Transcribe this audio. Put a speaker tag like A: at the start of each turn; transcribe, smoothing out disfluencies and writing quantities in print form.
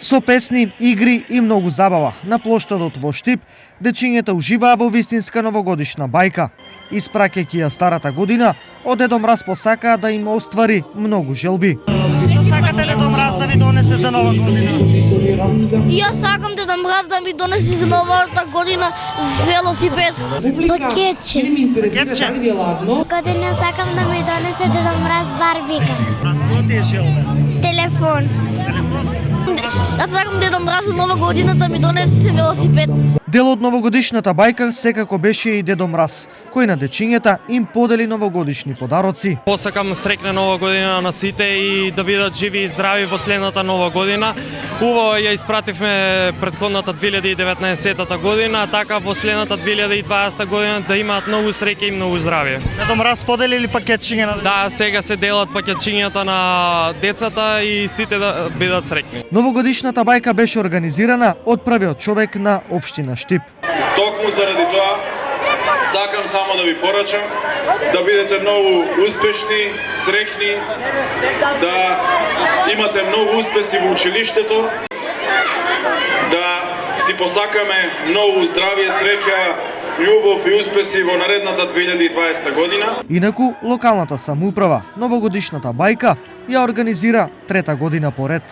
A: Со песни, игри и многу забава на плоштадот во Штип, дечињата уживаа во вистинска новогодишна бајка. Испраќајќи ја старата година, од Дедо Мраз посакаа да им оствари многу желби. Што сакате Дедо Мраз да ви донесе за нова година?
B: Јас сакам Дедо Мраз да ми донесе за новата година велосипед. Пакетче.
C: Година сакам да ми донесе Дедо Мраз барбика.
A: Што ти е желба?
C: Телефон.
B: Јас сакам Дедо Мраз за нова година да ми донесе велосипед.
A: Дел од новогодишната бајка секако беше и Дедо Мраз, кој на дечињата им подели новогодишни подароци.
D: Посакам среќна нова година на сите и да бидат живи и здрави во следната нова година. Убаво ја испративме претходната 2019 година, така во следната 2020 година да имаат многу среќа и многу здравје.
A: Дедо Мраз подели ли пакетчиња на
D: Да, сега се делат пакетчињата на децата и сите да бидат среќни.
A: Новогодишната бајка беше организирана од првиот човек на општина Штип.
E: Токму заради тоа сакам само да ви порачам да бидете многу успешни, среќни, да имате многу успеси во училиштето, да си посакаме многу здравје, среќа, љубов и успеси во наредната 2020 година.
A: Инаку, локалната самоуправа новогодишната бајка ја организира трета година поред.